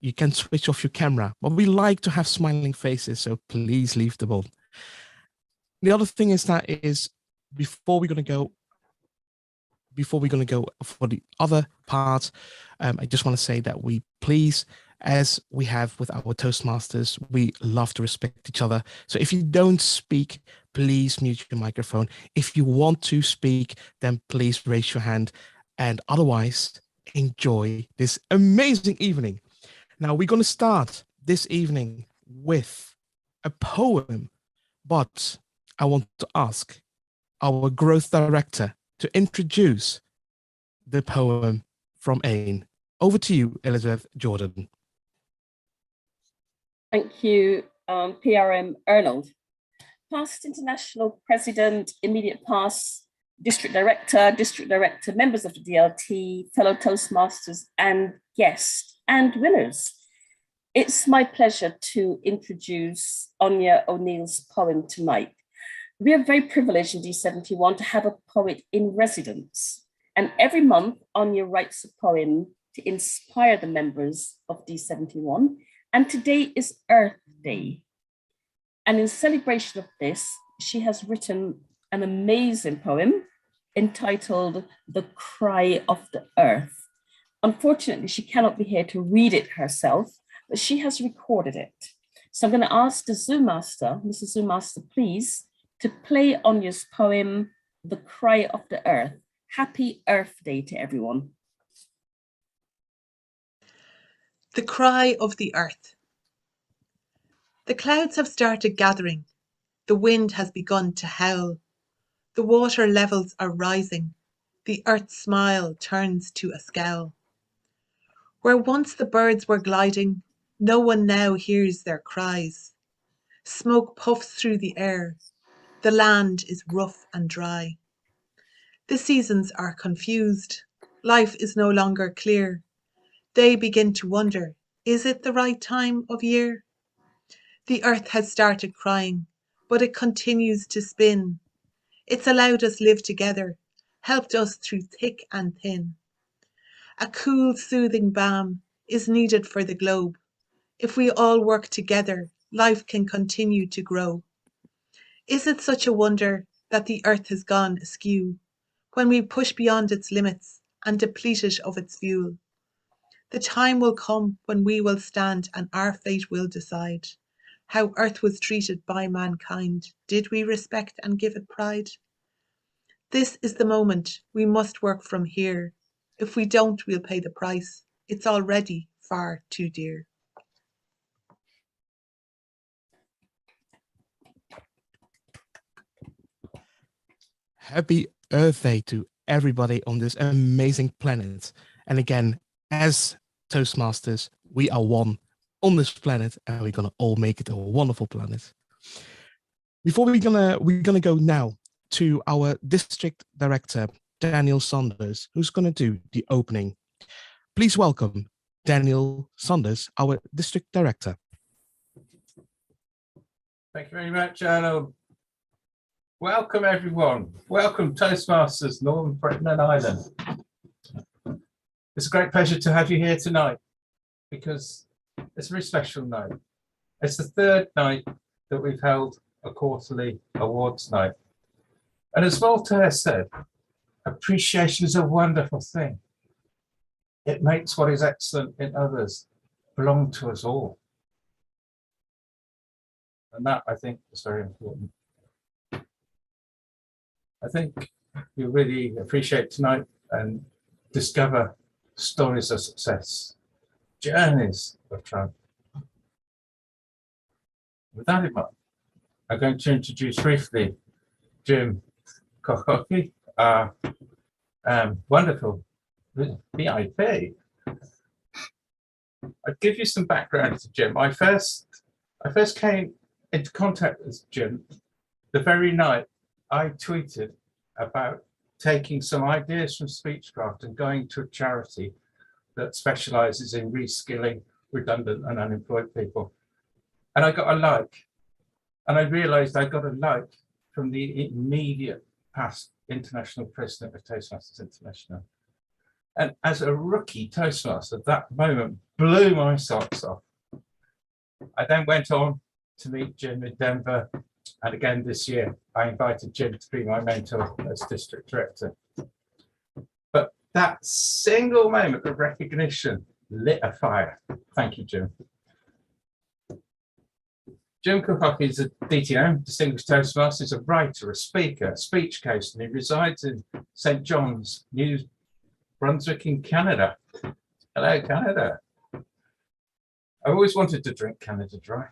you can switch off your camera, but we like to have smiling faces, so please leave them on. The other thing is before we're going to go for the other part, I just want to say that we please, as we have with our Toastmasters, we love to respect each other. So if you don't speak, please mute your microphone. If you want to speak, then please raise your hand. And otherwise, enjoy this amazing evening. Now, we're going to start this evening with a poem, but I want to ask our growth director to introduce the poem from Ain. Over to you, Elizabeth Jordan. Thank you, PRM Arnold. Past international president, immediate past district director, members of the DLT, fellow Toastmasters and guests and winners. It's my pleasure to introduce Anya O'Neill's poem tonight. We are very privileged in D71 to have a poet in residence. And every month, Anya writes a poem to inspire the members of D71. And today is Earth Day. And in celebration of this, she has written an amazing poem entitled The Cry of the Earth. Unfortunately, she cannot be here to read it herself, but she has recorded it. So I'm going to ask the Zoom Master, Mrs. Zoom Master, please, to play Anya's poem, The Cry of the Earth. Happy Earth Day to everyone. The Cry of the Earth. The clouds have started gathering. The wind has begun to howl. The water levels are rising. The earth's smile turns to a scowl. Where once the birds were gliding, no one now hears their cries. Smoke puffs through the air. The land is rough and dry. The seasons are confused. Life is no longer clear. They begin to wonder, is it the right time of year? The earth has started crying, but it continues to spin. It's allowed us live together, helped us through thick and thin. A cool, soothing balm is needed for the globe. If we all work together, life can continue to grow. Is it such a wonder that the earth has gone askew when we push beyond its limits and deplete it of its fuel? The time will come when we will stand and our fate will decide how earth was treated by mankind. Did we respect and give it pride? This is the moment we must work from here. If we don't, we'll pay the price. It's already far too dear. Happy Earth Day to everybody on this amazing planet. And again, as Toastmasters, we are one on this planet, and we're gonna all make it a wonderful planet. Before we're gonna go now to our district director, Daniel Saunders, who's gonna do the opening. Please welcome Daniel Saunders, our district director. Thank you very much, Arnold. Welcome, everyone. Welcome, Toastmasters, Northern Britain and Ireland. It's a great pleasure to have you here tonight because it's a very special night. It's the third night that we've held a quarterly awards night. And as Voltaire said, appreciation is a wonderful thing. It makes what is excellent in others belong to us all. And that, I think, is very important. I think you'll really appreciate tonight and discover stories of success, journeys of triumph. With that in mind, I'm going to introduce briefly Jim Kochoki, our wonderful VIP. I'd give you some background to Jim. I first came into contact with Jim the very night I tweeted about taking some ideas from Speechcraft and going to a charity that specializes in reskilling redundant and unemployed people. And I got a like, and I realized I got a like from the immediate past international president of Toastmasters International. And as a rookie Toastmaster, that moment blew my socks off. I then went on to meet Jim in Denver. And again this year, I invited Jim to be my mentor as district director. But that single moment of recognition lit a fire. Thank you, Jim. Jim Cook is a DTO, Distinguished Toastmaster, is a writer, a speaker, a speech coach, and he resides in St. John's, New Brunswick in Canada. Hello, Canada. I always wanted to drink Canada Dry.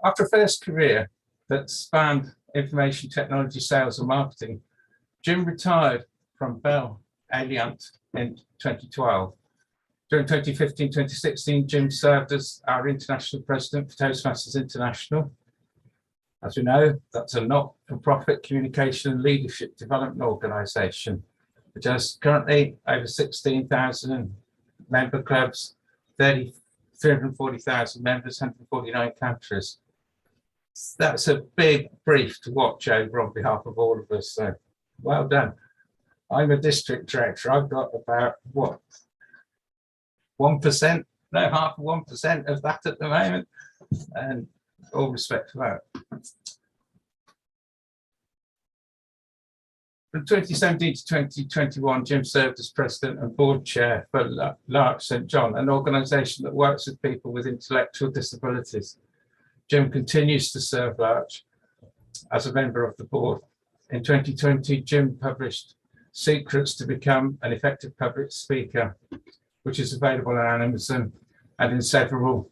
After a first career that spanned information technology, sales and marketing, Jim retired from Bell Alliant in 2012. During 2015-2016, Jim served as our international president for Toastmasters International. As we know, that's a not-for-profit communication and leadership development organisation, which has currently over 16,000 member clubs, 340,000 members, 149 countries. That's a big brief to watch over on behalf of all of us. So well done. I'm a district director. I've got about what? 1%, no, half of 1% of that at the moment. And all respect for that. From 2017 to 2021, Jim served as president and board chair for Larch St. John, an organisation that works with people with intellectual disabilities. Jim continues to serve Larch as a member of the board. In 2020, Jim published Secrets to Become an Effective Public Speaker, which is available on Amazon and in several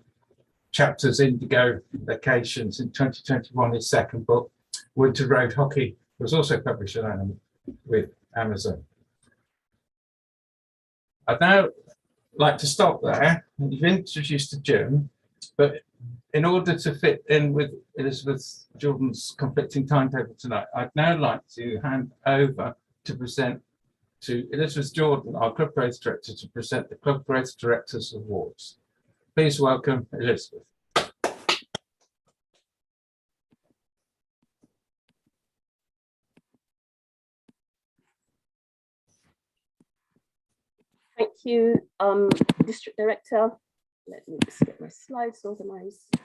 chapters. Indigo Vacations in 2021, his second book, Winter Road Hockey, was also published with Amazon. I'd now like to stop there. You've introduced Jim, but in order to fit in with Elizabeth Jordan's conflicting timetable tonight, I'd now like to hand over to present to Elizabeth Jordan, our Club Growth Director, to present the Club Growth Directors Awards. Please welcome Elizabeth. Thank you, District Director. Let me just get my slides organized.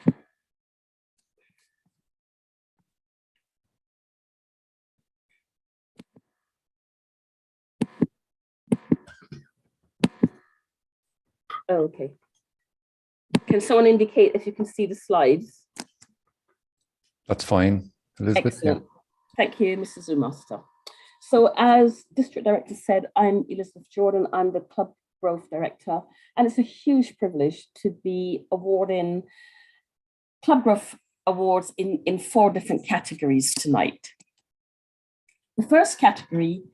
Okay. Can someone indicate if you can see the slides? That's fine, Elizabeth. Excellent. Thank you, Mr. Zoom Master. So as District Director said, I'm Elizabeth Jordan. I'm the Club Growth Director, and it's a huge privilege to be awarding Club Growth Awards in 4 different categories tonight. The first category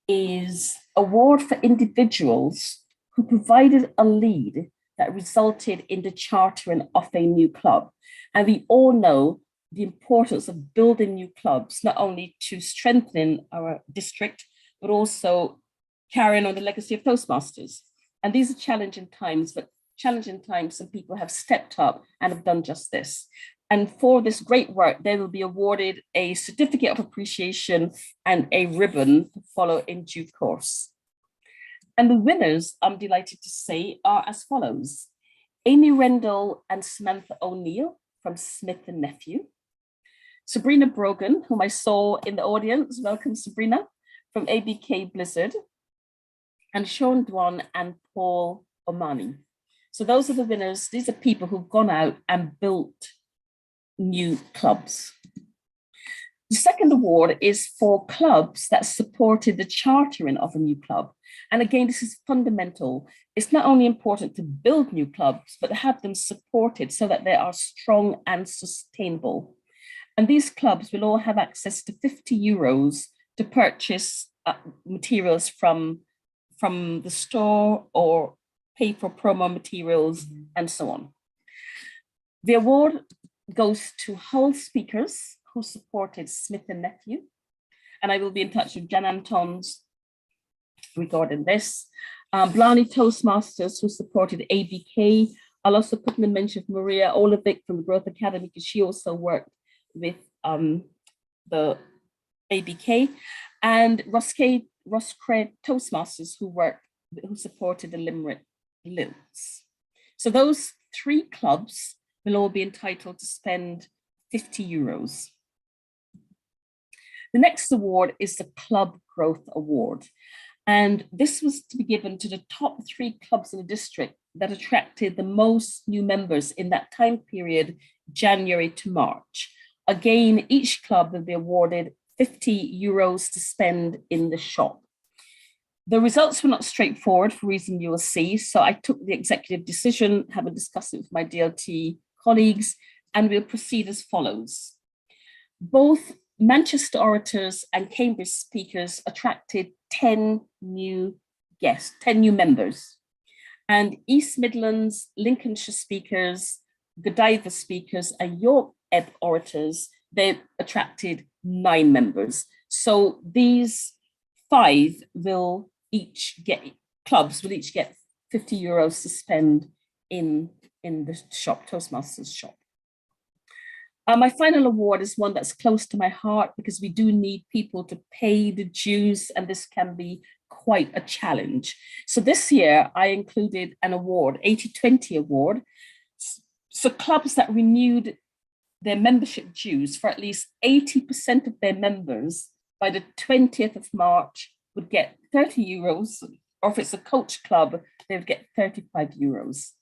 is award for individuals who provided a lead that resulted in the chartering of a new club. And we all know the importance of building new clubs, not only to strengthen our district, but also carrying on the legacy of Toastmasters. And these are challenging times, but challenging times, some people have stepped up and have done just this. And for this great work, they will be awarded a certificate of appreciation and a ribbon to follow in due course. And the winners, I'm delighted to say, are as follows. Amy Rendell and Samantha O'Neill from Smith and Nephew. Sabrina Brogan, whom I saw in the audience, welcome Sabrina, from ABK Blizzard. And Sean Dwan and Paul Omani. So those are the winners. These are people who've gone out and built new clubs. The second award is for clubs that supported the chartering of a new club. And again, this is fundamental. It's not only important to build new clubs, but to have them supported so that they are strong and sustainable. And these clubs will all have access to €50 to purchase materials from the store or pay for promo materials and so on. The award goes to Hull Speakers, who supported Smith and Nephew. And I will be in touch with Jan Antons regarding this. Blarney Toastmasters, who supported ABK. I'll also put in the mention of Maria Olevic from the Growth Academy, because she also worked with the ABK. and Roscrea Toastmasters who supported the Limerick Lilts. So those 3 clubs will all be entitled to spend €50. The next award is the Club Growth Award. And this was to be given to the top 3 clubs in the district that attracted the most new members in that time period, January to March. Again, each club will be awarded €50 to spend in the shop. The results were not straightforward for reason you will see. So I took the executive decision, having discussed it with my DLT colleagues, and we'll proceed as follows. Both Manchester orators and Cambridge speakers attracted 10 new guests, 10 new members. And East Midlands, Lincolnshire speakers, Godiva speakers, and York Ebb orators, they attracted 9 members. So these 5 will each get, clubs will each get €50 to spend in the shop, Toastmasters shop. My final award is one that's close to my heart because we do need people to pay the dues, and this can be quite a challenge. So this year I included an award, 80/20 award. So clubs that renewed their membership dues for at least 80% of their members by the 20th of March would get €30, or if it's a coach club, they would get €35.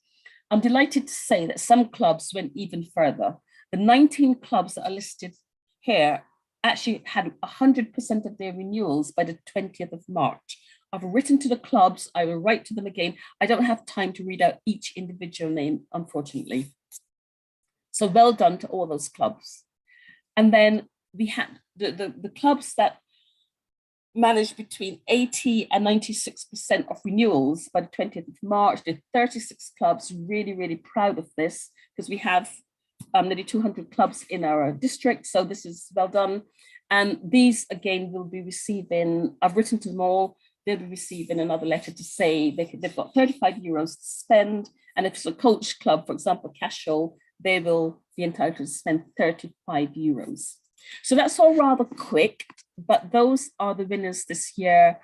I'm delighted to say that some clubs went even further. The 19 clubs that are listed here actually had 100% of their renewals by the 20th of March. I've written to the clubs, I will write to them again. I don't have time to read out each individual name, unfortunately. So well done to all those clubs. And then we had the clubs that managed between 80 and 96% of renewals by the 20th of March. The 36 clubs, really, really proud of this because we have nearly 200 clubs in our district. So this is well done. And these again will be receiving, I've written to them all, they'll be receiving another letter to say they've got €35 to spend. And if it's a coach club, for example, Cashel, they will be entitled to spend €35. So that's all rather quick, but those are the winners this year,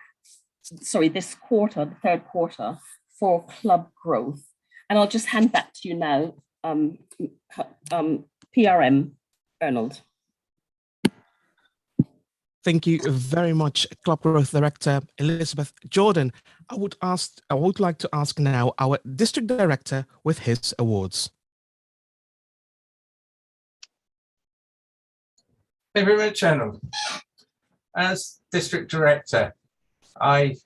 this quarter, the 3rd quarter for club growth. And I'll just hand back to you now, PRM Arnold. Thank you very much, Club Growth Director Elizabeth Jordan. I would like to ask now our District Director with his awards. Thank you very much, Arnold. As District Director, I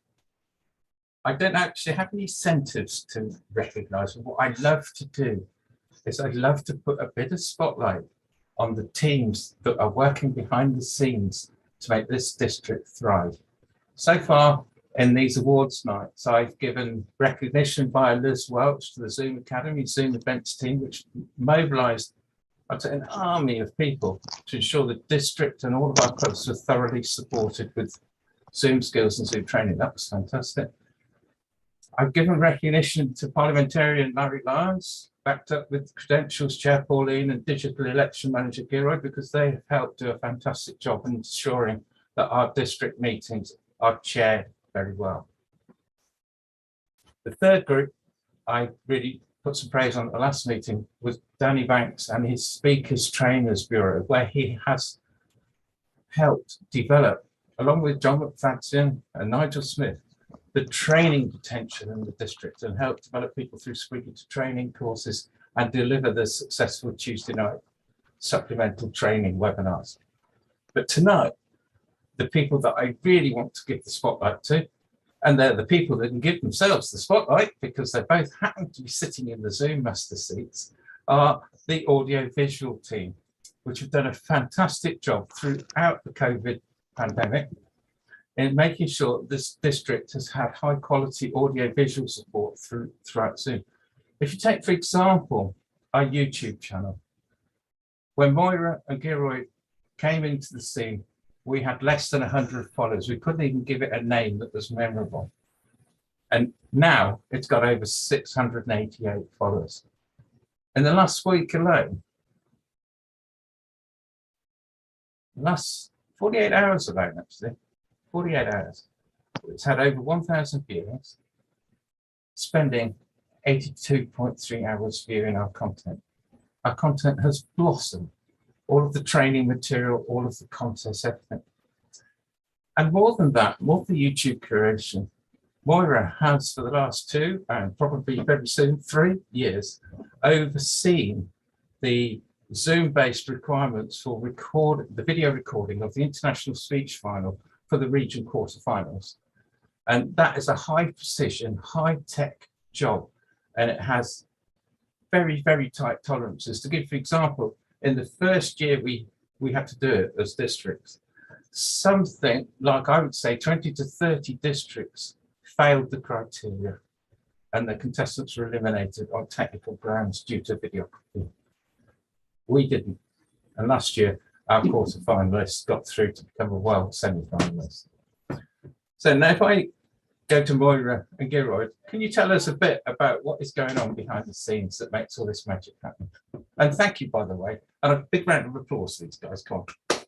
don't actually have any centres to recognise. What I love to do is I love to put a bit of spotlight on the teams that are working behind the scenes to make this district thrive. So far in these awards nights, I've given recognition by Liz Welch to the Zoom Academy, Zoom events team, which mobilised an army of people to ensure the district and all of our clubs were thoroughly supported with Zoom skills and Zoom training. That was fantastic. I've given recognition to Parliamentarian Larry Lyons, backed up with Credentials Chair Pauline and Digital Election Manager Gilroy, because they have helped do a fantastic job in ensuring that our district meetings are chaired very well. The third group I really put some praise on at the last meeting was Danny Banks and his Speakers Trainers Bureau, where he has helped develop, along with John McFadden and Nigel Smith, the training potential in the district and help develop people through speaker to training courses and deliver the successful Tuesday night supplemental training webinars. But tonight, the people that I really want to give the spotlight to, and they're the people that can give themselves the spotlight because they both happen to be sitting in the Zoom master seats, are the audio-visual team, which have done a fantastic job throughout the COVID pandemic in making sure this district has had high-quality audio-visual support throughout Zoom. If you take, for example, our YouTube channel, when Moira and Gilroy came into the scene, we had less than 100 followers. We couldn't even give it a name that was memorable. And now it's got over 688 followers. In the last week alone, last 48 hours alone, actually, 48 hours. It's had over 1,000 viewings, spending 82.3 hours viewing our content. Our content has blossomed. All of the training material, all of the contests, everything. And more than that, more the YouTube creation, Moira has for the last 2 and probably very soon 3 years overseen the Zoom-based requirements for the video recording of the international speech final for the region quarterfinals. And that is a high precision, high tech job. And it has very, very tight tolerances. To give an example, in the first year we had to do it as districts, something like, I would say 20 to 30 districts failed the criteria and the contestants were eliminated on technical grounds due to videography. We didn't. And last year, our quarter-finalists got through to become a world semi-finalist. So now if I go to Moira and Geroyd, can you tell us a bit about what is going on behind the scenes that makes all this magic happen? And thank you, by the way. And a big round of applause for these guys. Come on.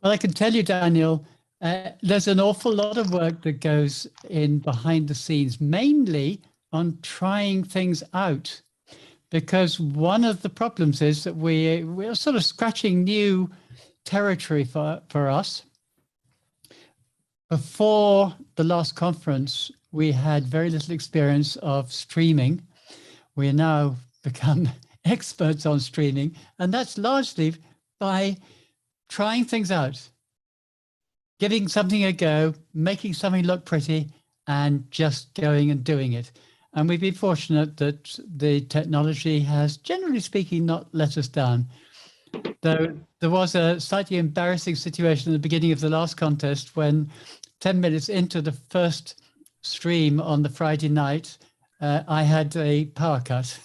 Well, I can tell you, Daniel, there's an awful lot of work that goes in behind the scenes, mainly on trying things out. Because one of the problems is that we're sort of scratching new territory for us. Before the last conference, we had very little experience of streaming. We are now become experts on streaming, and that's largely by trying things out, giving something a go, making something look pretty, and just going and doing it. And we've been fortunate that the technology has, generally speaking, not let us down. Though there was a slightly embarrassing situation at the beginning of the last contest when 10 minutes into the first stream on the Friday night, I had a power cut.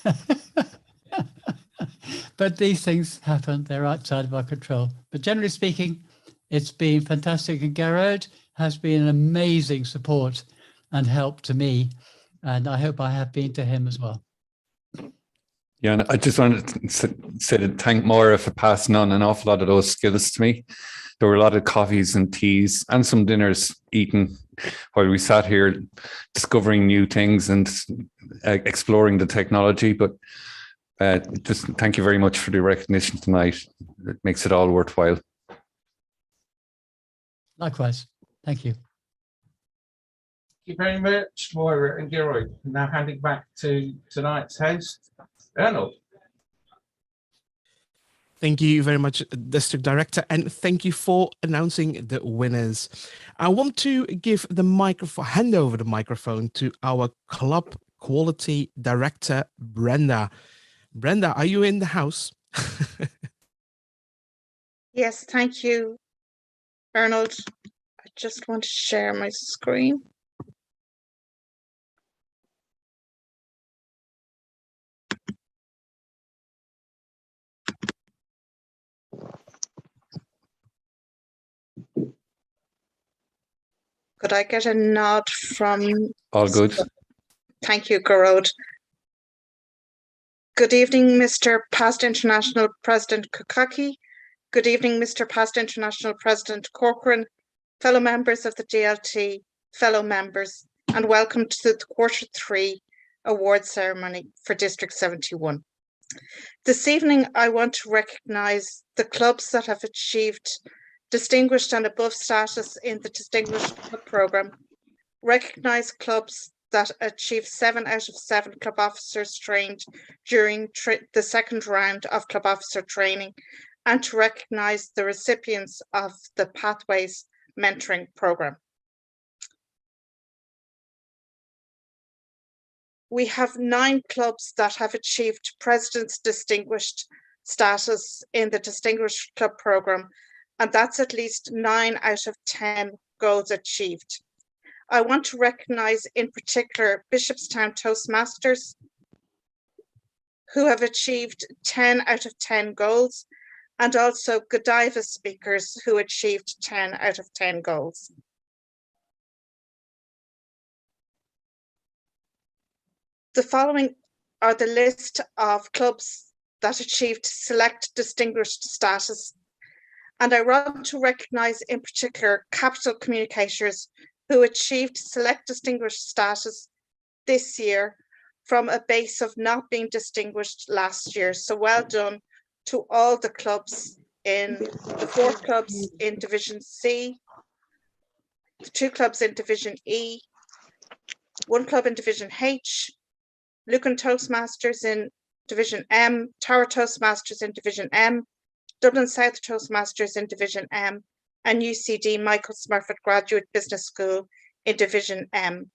But these things happen, they're outside of our control. But generally speaking, it's been fantastic. And Gerard has been an amazing support and help to me. And I hope I have been to him as well. Yeah, and I just wanted to say to thank Moira for passing on an awful lot of those skills to me. There were a lot of coffees and teas and some dinners eaten while we sat here discovering new things and exploring the technology. But just thank you very much for the recognition tonight. It makes it all worthwhile. Likewise. Thank you. Thank you very much, Moira and Geroyd. Now handing back to tonight's host, Arnold. Thank you very much, District Director, and thank you for announcing the winners. I want to give the microphone, hand over the microphone to our Club Quality Director, Brenda. Brenda, are you in the house? Yes, thank you, Arnold. I just want to share my screen. Could I get a nod from... All good. Thank you, Garode. Good evening, Mr. Past International President Kukaki. Good evening, Mr. Past International President Corcoran, fellow members of the DLT, fellow members, and welcome to the Quarter 3 award ceremony for District 71. This evening, I want to recognise the clubs that have achieved distinguished and above status in the Distinguished Club Programme, recognise clubs that achieved 7 out of 7 club officers trained during the second round of club officer training, and to recognise the recipients of the Pathways Mentoring Programme. We have 9 clubs that have achieved President's Distinguished status in the Distinguished Club Programme, and that's at least 9 out of 10 goals achieved. I want to recognise in particular Bishopstown Toastmasters, who have achieved 10 out of 10 goals, and also Godiva speakers who achieved 10 out of 10 goals. The following are the list of clubs that achieved select distinguished status, And I want to recognise in particular Capital Communicators who achieved select distinguished status this year from a base of not being distinguished last year. So well done to all the clubs in the 4 clubs in Division C, the 2 clubs in Division E, 1 club in Division H, Lucan Toastmasters in Division M, Tower Toastmasters in Division M, Dublin South Toastmasters in Division M, and UCD Michael Smurfett Graduate Business School in Division M.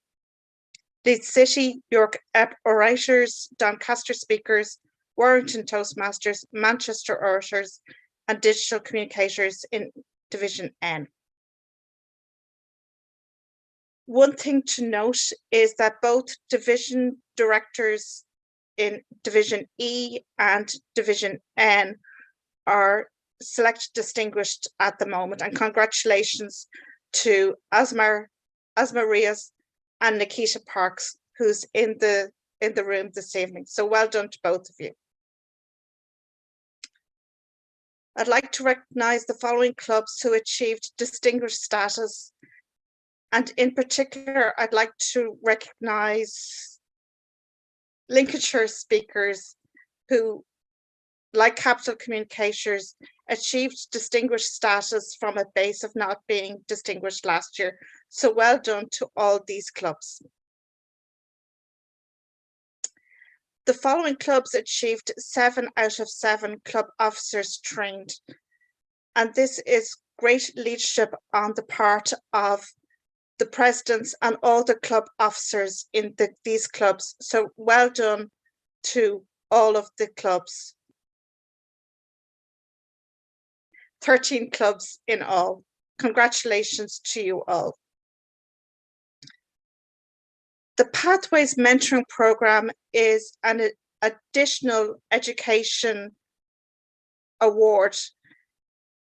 Leeds City, York Orators, Doncaster Speakers, Warrington Toastmasters, Manchester Orators, and Digital Communicators in Division N. One thing to note is that both division directors in Division E and Division N are select distinguished at the moment, and congratulations to Asma Rias and Nikita Parks, who's in the room this evening. So well done to both of you. I'd like to recognise the following clubs who achieved distinguished status, and in particular I'd like to recognise Lincolnshire speakers who, like Capital Communicators, achieved distinguished status from a base of not being distinguished last year. So well done to all these clubs. The following clubs achieved 7 out of 7 club officers trained. And this is great leadership on the part of the presidents and all the club officers in these clubs. So well done to all of the clubs. 13 clubs in all. Congratulations to you all. The Pathways Mentoring Programme is an additional education award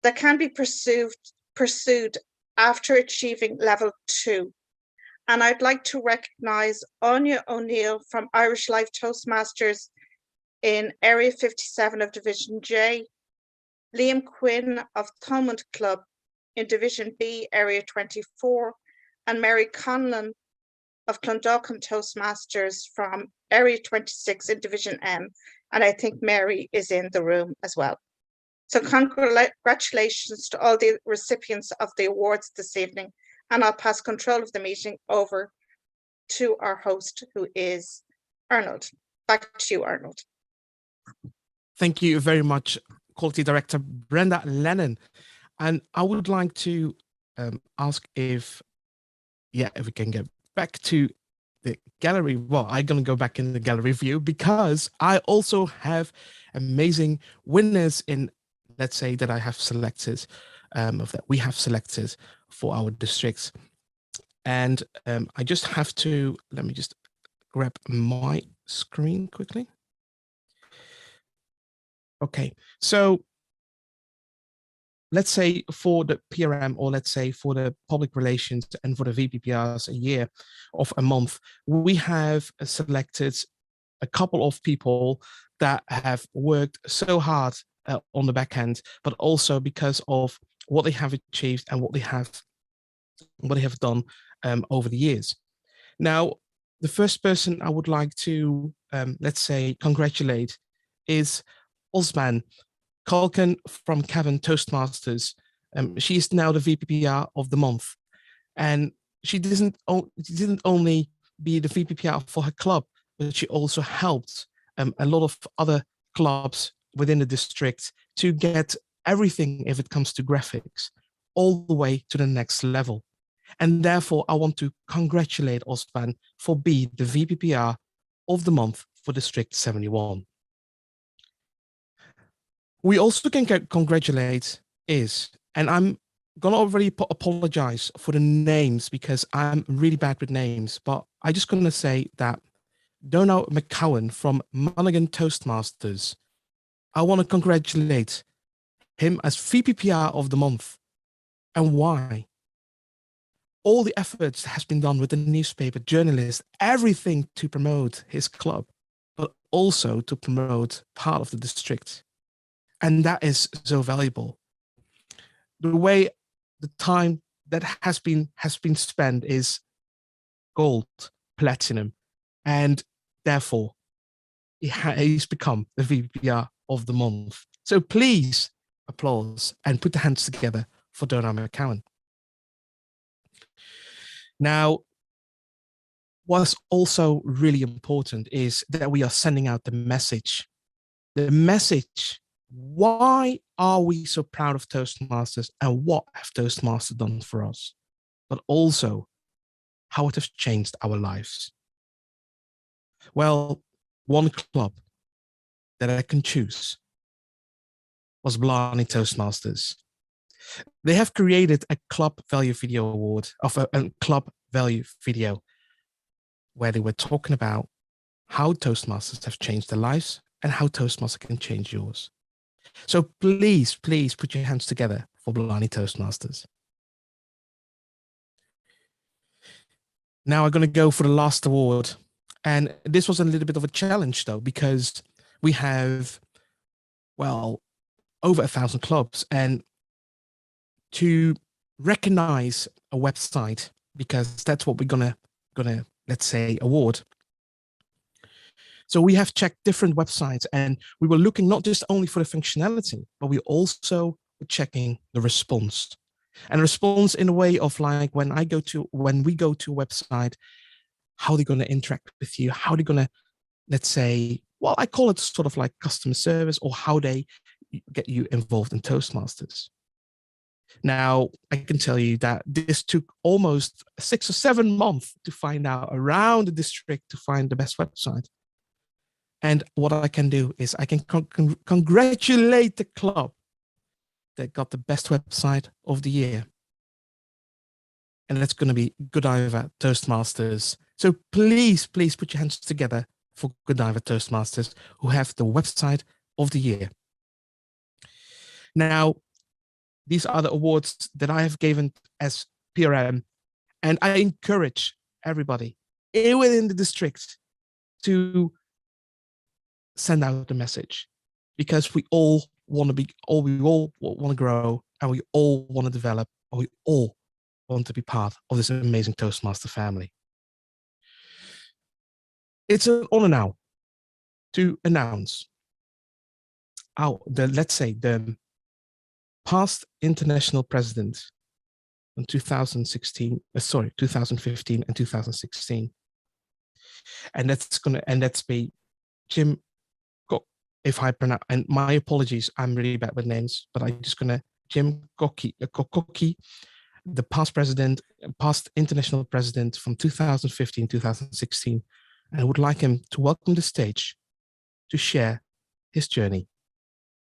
that can be pursued after achieving level 2. And I'd like to recognise Anya O'Neill from Irish Life Toastmasters in Area 57 of Division J, Liam Quinn of Thomond Club in Division B, Area 24, and Mary Conlon of Clondalkin Toastmasters from Area 26 in Division M. And I think Mary is in the room as well. So congratulations to all the recipients of the awards this evening. And I'll pass control of the meeting over to our host, who is Arnold. Back to you, Arnold. Thank you very much, Quality Director Brenda Lennon. And I would like to ask if we can get back to the gallery. Well, I'm going to go back in the gallery view because I also have amazing winners in, let's say, that I have selected, that we have selected for our districts. And I just have to, let me just grab my screen quickly. Okay, so let's say for the PRM, or let's say for the public relations and for the VPPRs a month, we have selected a couple of people that have worked so hard on the back end, but also because of what they have achieved and what they have done over the years. Now, the first person I would like to, let's say, congratulate is Osman Kalkan from Cavan Toastmasters. She is now the VPPR of the month, and she didn't only be the VPPR for her club, but she also helped a lot of other clubs within the district to get everything, if it comes to graphics, all the way to the next level. And therefore, I want to congratulate Osman for being the VPPR of the month for District 71. We also can congratulate and I'm gonna already apologize for the names because I'm really bad with names, but I'm just gonna say that Donald McCowan from Mulligan Toastmasters, I want to congratulate him as VPPR of the month. And why? All the efforts that has been done with the newspaper, journalists, everything to promote his club, but also to promote part of the district. And that is so valuable. the time that has been spent is gold, platinum, and therefore he's become the VPR of the month. So please applause and put the hands together for Donald McCowan. Now, what's also really important is that we are sending out the message. The message, why are we so proud of Toastmasters and what have Toastmasters done for us? But also how it has changed our lives. Well, one club that I can choose was Blarney Toastmasters. They have created a club value video award of a club value video where they were talking about how Toastmasters have changed their lives and how Toastmasters can change yours. So please, please put your hands together for Blarney Toastmasters. Now I'm going to go for the last award. And this was a little bit of a challenge though, because we have, well, over 1,000 clubs, and to recognize a website, because that's what we're gonna let's say award. So we have checked different websites, and we were looking not just only for the functionality, but we also were checking the response. And response in a way of like when we go to a website, how they're going to interact with you, how they're going to, let's say, well, I call it sort of like customer service, or how they get you involved in Toastmasters. Now, I can tell you that this took almost 6 or 7 months to find out around the district to find the best website. And what I can do is I can congratulate the club that got the best website of the year. And that's going to be Godiva Toastmasters. So please, please put your hands together for Godiva Toastmasters, who have the website of the year. Now, these are the awards that I have given as PRM, and I encourage everybody within the district to send out the message, because we all want to grow, and we all want to develop, and we all want to be part of this amazing Toastmaster family. It's an honor now to announce the past international president in 2015 and 2016. And that's be Jim, if I pronounce, and my apologies, I'm really bad with names, but I'm just gonna, Jim Kokoki, the past international president from 2015, 2016. And I would like him to welcome the stage to share his journey.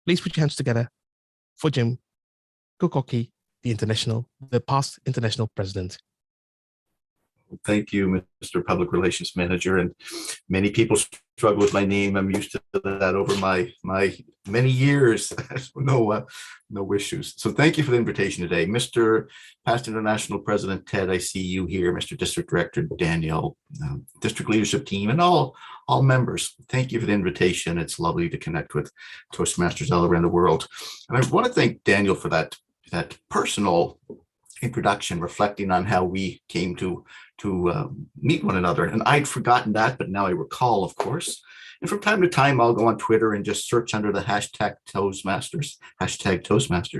Please put your hands together for Jim Kokoki, the past international president. Thank you, Mr. Public Relations Manager. And many people struggle with my name. I'm used to that over my many years. No issues. So thank you for the invitation today. Mr. Past International President Ted, I see you here. Mr. District Director Daniel, District Leadership Team, and all members. Thank you for the invitation. It's lovely to connect with Toastmasters all around the world. And I want to thank Daniel for that personal introduction, reflecting on how we came to meet one another. And I'd forgotten that, but now I recall, of course. And from time to time, I'll go on Twitter and just search under the hashtag Toastmasters,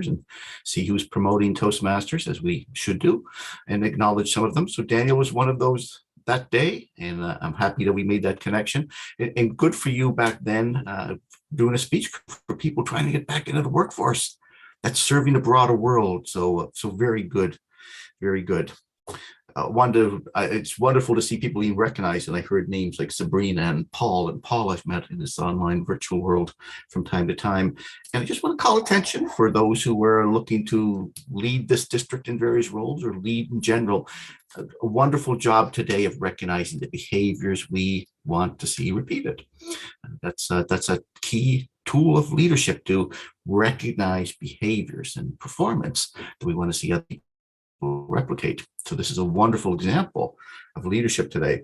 and see who's promoting Toastmasters, as we should do, and acknowledge some of them. So Daniel was one of those that day, and I'm happy that we made that connection. And good for you back then, doing a speech for people trying to get back into the workforce. That's serving a broader world. So very good, very good. It's wonderful to see people being recognized, and I heard names like Sabrina and Paul I've met in this online virtual world from time to time. And I just want to call attention for those who are looking to lead this district in various roles, or lead in general. A wonderful job today of recognizing the behaviors we want to see repeated. That's a key tool of leadership, to recognize behaviors and performance that we want to see other people replicate. So this is a wonderful example of leadership today.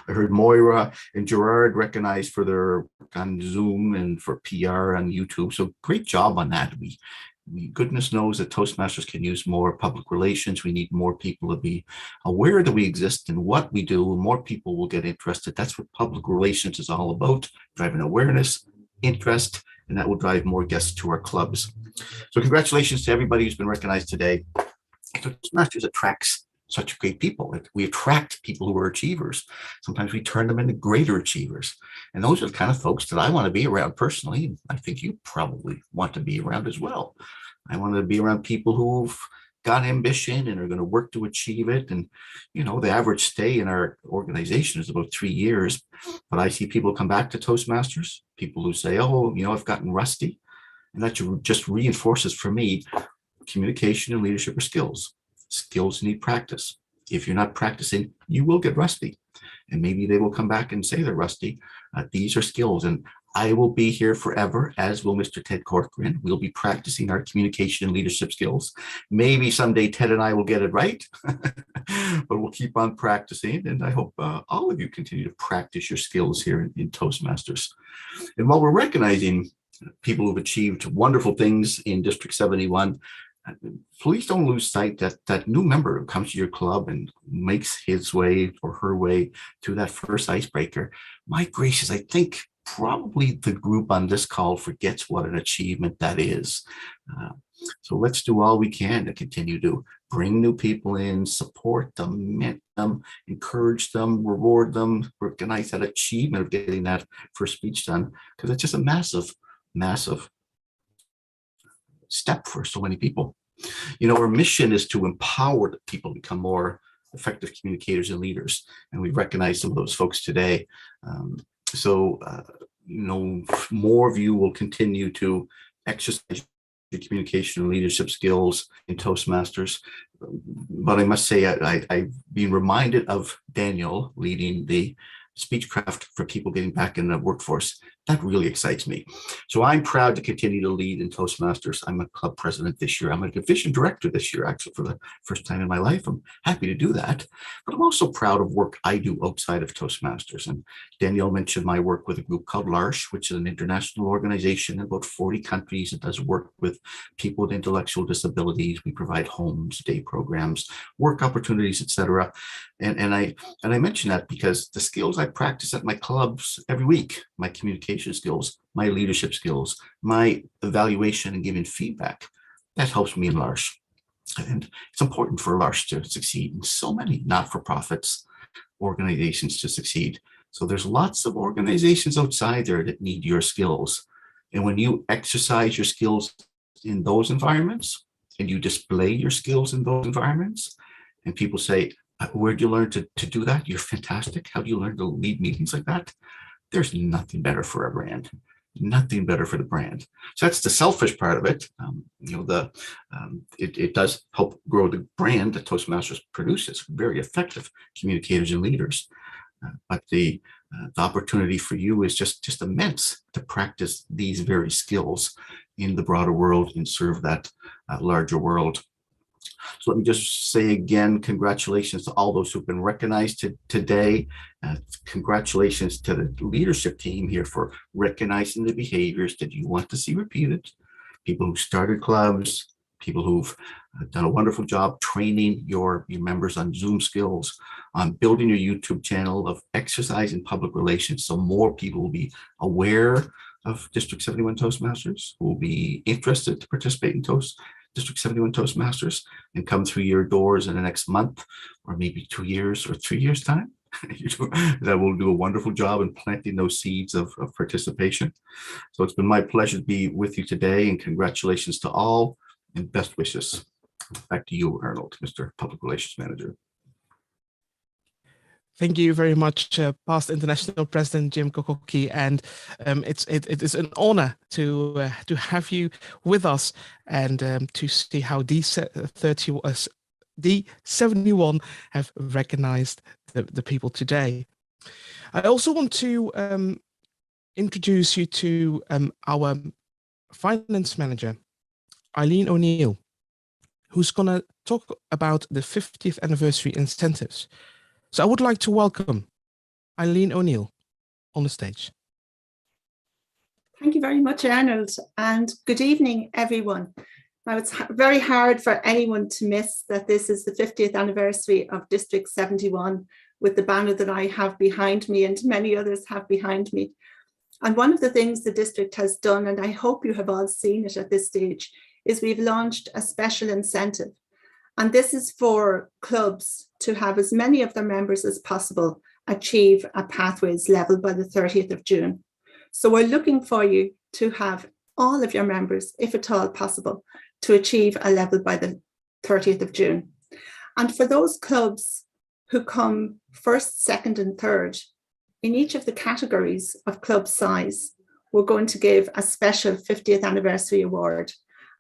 I heard Moira and Gerard recognized for their work on Zoom and for PR on YouTube. So great job on that. Goodness knows that Toastmasters can use more public relations. We need more people to be aware that we exist and what we do. More people will get interested. That's what public relations is all about, driving awareness, interest, and that will drive more guests to our clubs. So congratulations to everybody who's been recognized today. Toastmasters attracts such great people. We attract people who are achievers. Sometimes we turn them into greater achievers. And those are the kind of folks that I want to be around personally. I think you probably want to be around as well. I want to be around people who've got ambition and are going to work to achieve it. And, you know, the average stay in our organization is about 3 years. But I see people come back to Toastmasters, people who say, oh, you know, I've gotten rusty. And that just reinforces for me communication and leadership are skills. Skills need practice. If you're not practicing, you will get rusty. And maybe they will come back and say they're rusty. These are skills. And I will be here forever, as will Mr. Ted Corcoran. We'll be practicing our communication and leadership skills. Maybe someday Ted and I will get it right, but we'll keep on practicing. And I hope all of you continue to practice your skills here in Toastmasters. And while we're recognizing people who've achieved wonderful things in District 71, please don't lose sight that that new member who comes to your club and makes his way or her way to that first icebreaker. My gracious, I think probably the group on this call forgets what an achievement that is. So let's do all we can to continue to bring new people in, support them, mentor them, encourage them, reward them, recognize that achievement of getting that first speech done, because it's just a massive, massive step for so many people. You know, our mission is to empower the people to become more effective communicators and leaders, and we recognize some of those folks today. You know, more of you will continue to exercise your communication and leadership skills in Toastmasters. But I must say, I've been reminded of Daniel leading the Speechcraft for people getting back in the workforce. That really excites me. So I'm proud to continue to lead in Toastmasters. I'm a club president this year. I'm a division director this year, actually, for the first time in my life. I'm happy to do that. But I'm also proud of work I do outside of Toastmasters. And Danielle mentioned my work with a group called L'Arche, which is an international organization in about 40 countries. It does work with people with intellectual disabilities. We provide homes, day programs, work opportunities, etc. And I mention that because the skills I practice at my clubs every week, my communication skills, my leadership skills, my evaluation and giving feedback, that helps me in L'Arche. And it's important for L'Arche to succeed, and so many not-for-profits organizations to succeed. So there's lots of organizations outside there that need your skills. And when you exercise your skills in those environments and you display your skills in those environments, and people say, where'd you learn to do that? You're fantastic. How do you learn to lead meetings like that? There's nothing better for a brand, nothing better for the brand. So that's the selfish part of it. You know, it does help grow the brand that Toastmasters produces, very effective communicators and leaders. But the opportunity for you is just immense to practice these very skills in the broader world and serve that larger world. So let me just say again, congratulations to all those who've been recognized today. Congratulations to the leadership team here for recognizing the behaviors that you want to see repeated. People who started clubs, people who've done a wonderful job training your members on Zoom skills, on building your YouTube channel, of exercising public relations so more people will be aware of District 71 Toastmasters, will be interested to participate in District 71 Toastmasters and come through your doors in the next month, or maybe 2 years or 3 years time. That will do a wonderful job in planting those seeds of participation. So it's been my pleasure to be with you today, and congratulations to all and best wishes. Back to you, Arnold, Mr. Public Relations Manager. Thank you very much, past International President Jim Kokoki, and it is an honor to have you with us and to see how D71 have recognized the people today. I also want to introduce you to our finance manager, Eileen O'Neill, who's going to talk about the 50th anniversary incentives. So I would like to welcome Eileen O'Neill on the stage. Thank you very much, Arnold, and good evening, everyone. Now, it's very hard for anyone to miss that this is the 50th anniversary of District 71 with the banner that I have behind me and many others have behind me. And one of the things the district has done, and I hope you have all seen it at this stage, is we've launched a special incentive. And this is for clubs to have as many of their members as possible achieve a pathways level by the 30th of June. So we're looking for you to have all of your members, if at all possible, to achieve a level by the 30th of June. And for those clubs who come first, second, and third, in each of the categories of club size, we're going to give a special 50th anniversary award.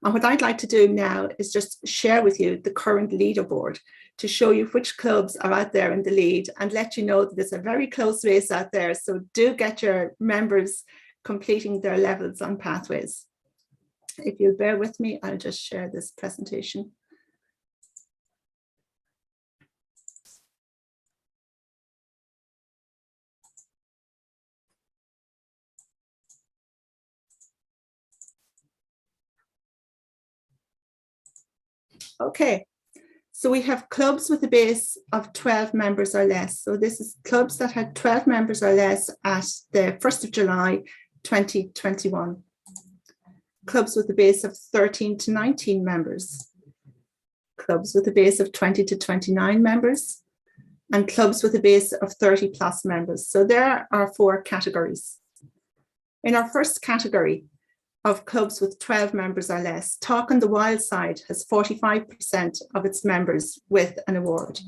And what I'd like to do now is just share with you the current leaderboard to show you which clubs are out there in the lead and let you know that it's a very close race out there. So do get your members completing their levels on pathways. If you'll bear with me, I'll just share this presentation. Okay, so we have clubs with a base of 12 members or less. So this is clubs that had 12 members or less at the 1st of July, 2021. Clubs with a base of 13 to 19 members. Clubs with a base of 20 to 29 members. And clubs with a base of 30 plus members. So there are 4 categories. In our first category of clubs with 12 members or less, Talk on the Wild Side has 45% of its members with an award.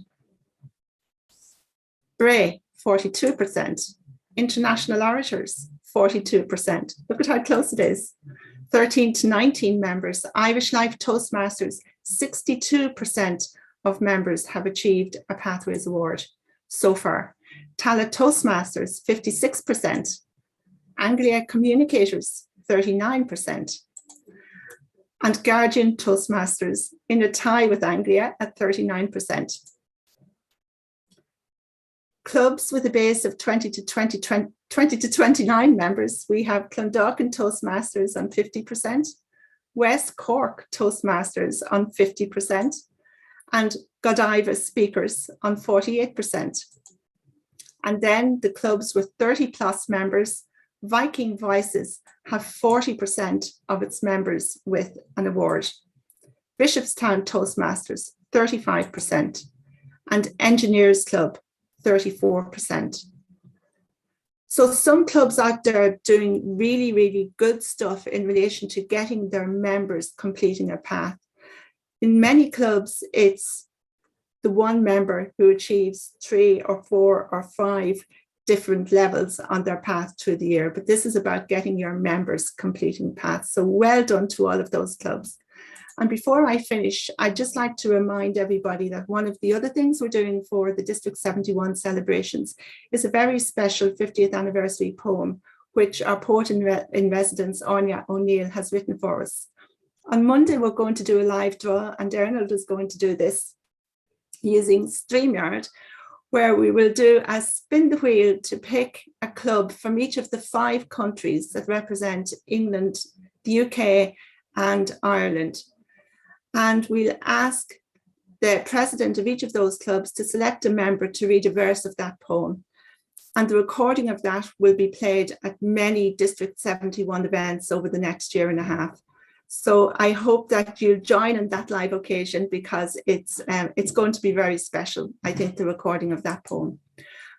Bray, 42%. International Orators, 42%. Look at how close it is. 13 to 19 members. Irish Life Toastmasters, 62% of members have achieved a Pathways Award so far. Tallaght Toastmasters, 56%. Anglia Communicators, 39%. And Guardian Toastmasters in a tie with Anglia at 39%. Clubs with a base of 20 to 29 members, we have Clondalkin Toastmasters on 50%, West Cork Toastmasters on 50%, and Godiva Speakers on 48%. And then the clubs with 30 plus members, Viking Voices, have 40% of its members with an award. Bishopstown Toastmasters, 35%, and Engineers Club, 34%. So some clubs out there are doing really, really good stuff in relation to getting their members completing a path. In many clubs, it's the one member who achieves 3 or 4 or 5 different levels on their path through the year. But this is about getting your members completing paths. So well done to all of those clubs. And before I finish, I'd just like to remind everybody that one of the other things we're doing for the District 71 celebrations is a very special 50th anniversary poem, which our poet in residence, Anya O'Neill, has written for us. On Monday, we're going to do a live draw, and Arnold is going to do this using StreamYard, where we will do a spin the wheel to pick a club from each of the 5 countries that represent England, the UK, and Ireland. And we'll ask the president of each of those clubs to select a member to read a verse of that poem. And the recording of that will be played at many District 71 events over the next year and a half. So I hope that you'll join in that live occasion, because it's going to be very special, I think, the recording of that poem.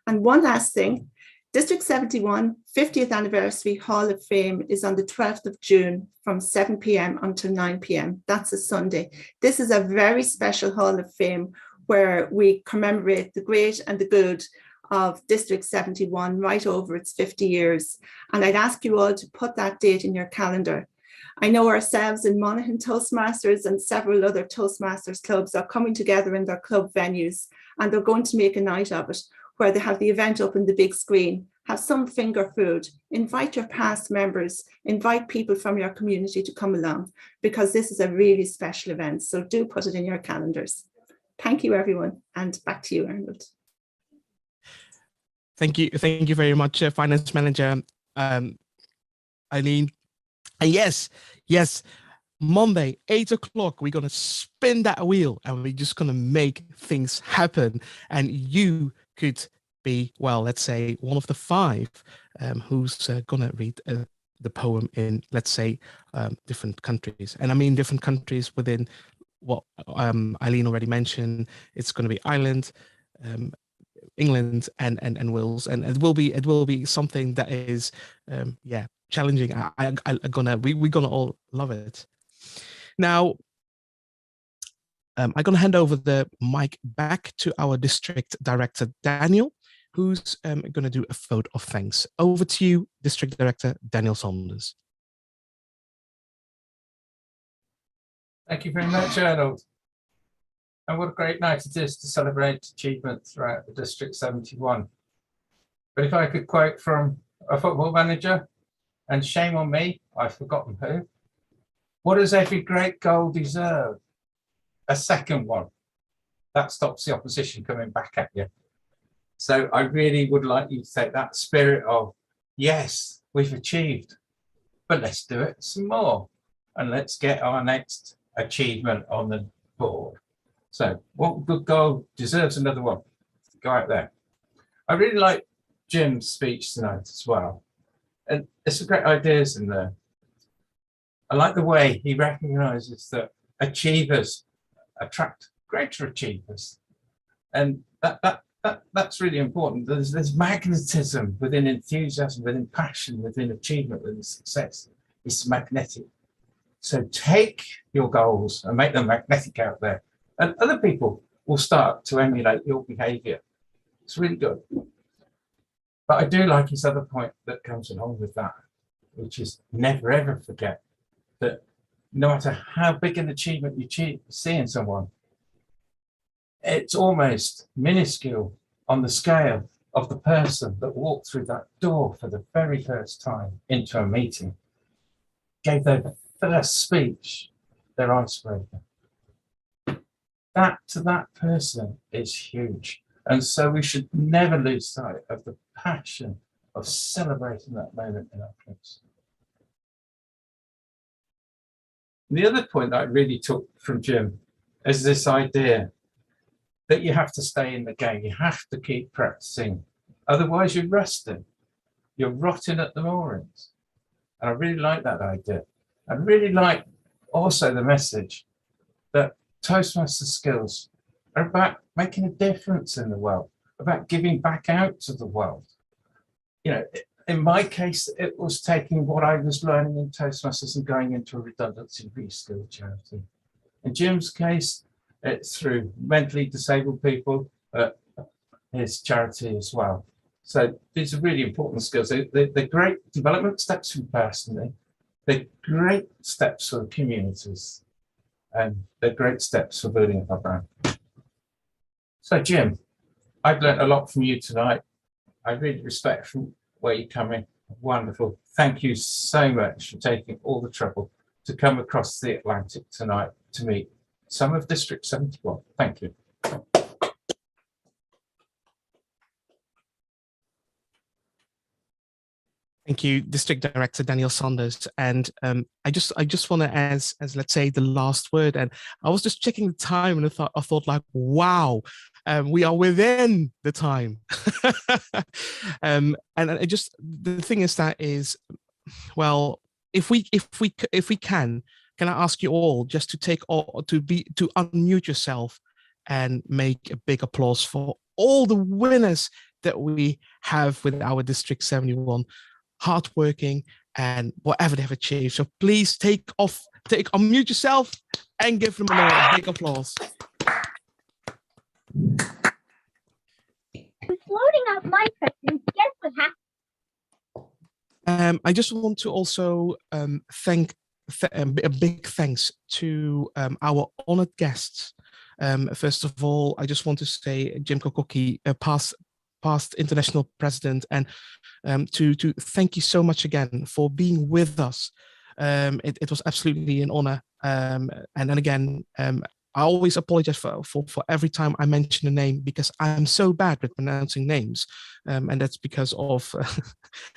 And one last thing, District 71 50th Anniversary Hall of Fame is on the 12th of June from 7 p.m. until 9 p.m. That's a Sunday. This is a very special Hall of Fame where we commemorate the great and the good of District 71 right over its 50 years. And I'd ask you all to put that date in your calendar. I know ourselves in Monaghan Toastmasters and several other Toastmasters clubs are coming together in their club venues, and they're going to make a night of it where they have the event up on the big screen, have some finger food, invite your past members, invite people from your community to come along, because this is a really special event. So do put it in your calendars. Thank you, everyone. And back to you, Arnold. Thank you very much, Finance Manager Eileen. And yes, Monday, 8 o'clock, we're going to spin that wheel and we're just going to make things happen. And you could be, well, let's say one of the 5 who's going to read the poem in, let's say, different countries. And I mean different countries within what Eileen already mentioned. It's going to be Ireland, England, and Wales, and it will be something that is challenging. We're gonna all love it. Now, I'm gonna hand over the mic back to our district director Daniel, who's gonna do a vote of thanks. Over to you, District Director Daniel Saunders. Thank you very much, Arnold. And what a great night it is to celebrate achievement throughout the District 71. But if I could quote from a football manager, and shame on me, I've forgotten who, what does every great goal deserve? A second one. That stops the opposition coming back at you. So I really would like you to take that spirit of, yes, we've achieved, but let's do it some more. And let's get our next achievement on the board. So what good goal deserves another one? Go out there. I really like Jim's speech tonight as well. And there's some great ideas in there. I like the way he recognizes that achievers attract greater achievers. And that's really important. There's magnetism within enthusiasm, within passion, within achievement, within success. It's magnetic. So take your goals and make them magnetic out there. And other people will start to emulate your behavior. It's really good. But I do like his other point that comes along with that, which is never ever forget that no matter how big an achievement you see in someone, it's almost minuscule on the scale of the person that walked through that door for the very first time into a meeting, gave their first speech, their icebreaker. That to that person is huge. And so we should never lose sight of the passion of celebrating that moment in our lives. The other point that I really took from Jim is this idea that you have to stay in the game. You have to keep practicing. Otherwise you're rusting. You're rotting at the moorings. And I really like that idea. I really like also the message that Toastmaster skills are about making a difference in the world, about giving back out to the world. You know, in my case, it was taking what I was learning in Toastmasters and going into a redundancy reskill charity. In Jim's case, it's through mentally disabled people, his charity as well. So these are really important skills. They're great development steps for personally. They're great steps for the communities. And they're great steps for building up our brand. So Jim, I've learned a lot from you tonight. I really respect from where you're coming. Wonderful. Thank you so much for taking all the trouble to come across the Atlantic tonight to meet some of District 71. Thank you. Thank you, District Director Daniel Saunders. And I just want to, as let's say, the last word. And I was just checking the time, and I thought like, wow, we are within the time. And I just, the thing is that is, well, if we can I ask you all just to to unmute yourself and make a big applause for all the winners that we have with our District 71. Hardworking and whatever they have achieved. So please unmute yourself and give them a big applause. It's loading up my questions. Guess what happened? I just want to also thank a big thanks to our honored guests. First of all, I just want to say Jim Kokoki, past international president, and to thank you so much again for being with us. It was absolutely an honor. And then again, I always apologize for every time I mention a name, because I'm so bad with pronouncing names. And that's because of,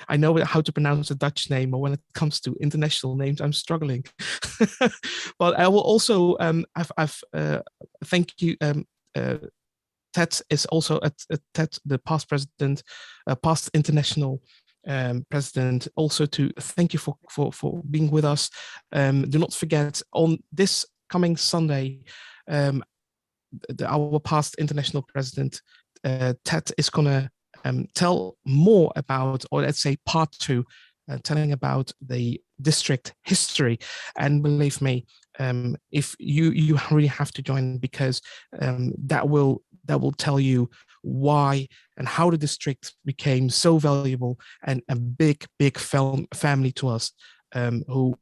I know how to pronounce a Dutch name, or when it comes to international names, I'm struggling. But I will also, thank you, Ted is also Ted, the past president, past international president, also to thank you for being with us. Do not forget, on this coming Sunday, our past international president, Ted, is going to tell more about, or let's say part 2, telling about the district history. And believe me, if you really have to join, because that will tell you why and how the district became so valuable and a big family to us, who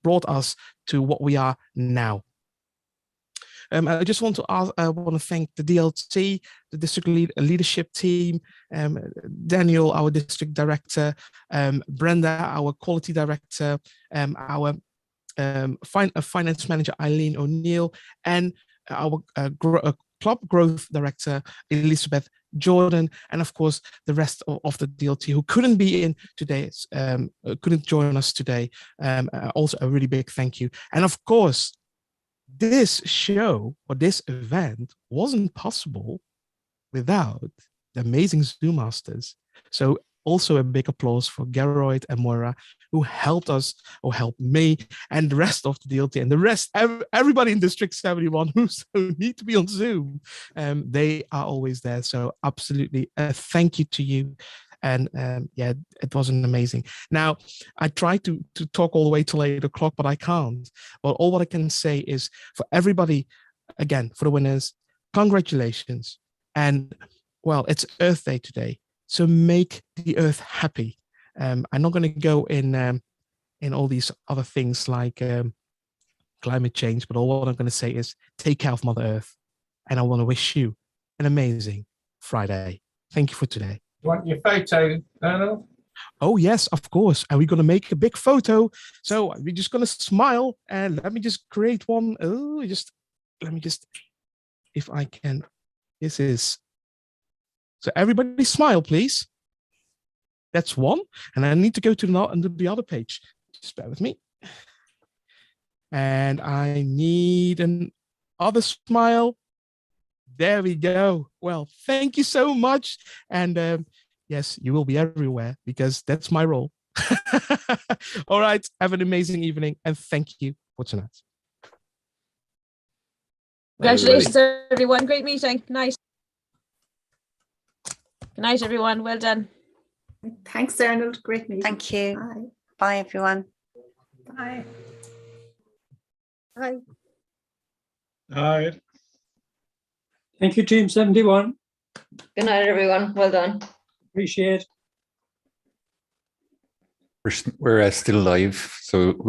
brought us to what we are now. I just want to thank the DLT, the district leadership team, Daniel, our district director, Brenda, our quality director, our finance manager, Eileen O'Neill, and our club growth director, Elizabeth Jordan, and of course the rest of the DLT who couldn't be in today, couldn't join us today. Also a really big thank you. And of course, this show or this event wasn't possible without the amazing Zoom masters. So also a big applause for Geroid and Moira, who helped us, or helped me, and the rest of the DLT, and the rest, everybody in District 71 who need to be on Zoom. They are always there. So absolutely a thank you to you. And yeah, it was amazing. Now, I tried to talk all the way till 8 o'clock, but I can't. Well, all what I can say is, for everybody, again, for the winners, congratulations. And well, it's Earth Day today, so make the Earth happy. I'm not going to go in all these other things like climate change, but all what I'm going to say is take care of Mother Earth. And I want to wish you an amazing Friday. Thank you for today. Want your photo, Arnold? Oh, yes, of course. And we're going to make a big photo. So we're just going to smile, and let me just create one. Oh, let me just, if I can, this is, so everybody smile, please. That's one. And I need to go to the other page. Just bear with me. And I need an other smile. There we go. Well, thank you so much. And yes, you will be everywhere, because that's my role. All right. Have an amazing evening, and thank you for tonight. Congratulations, everyone. Great meeting. Nice. Good night, everyone. Well done. Thanks, Arnold. Great meeting. Thank you. Bye. Bye, everyone. Bye. Bye. All right. Thank you, Team 71. Good night, everyone. Well done. Appreciate. We're still live, so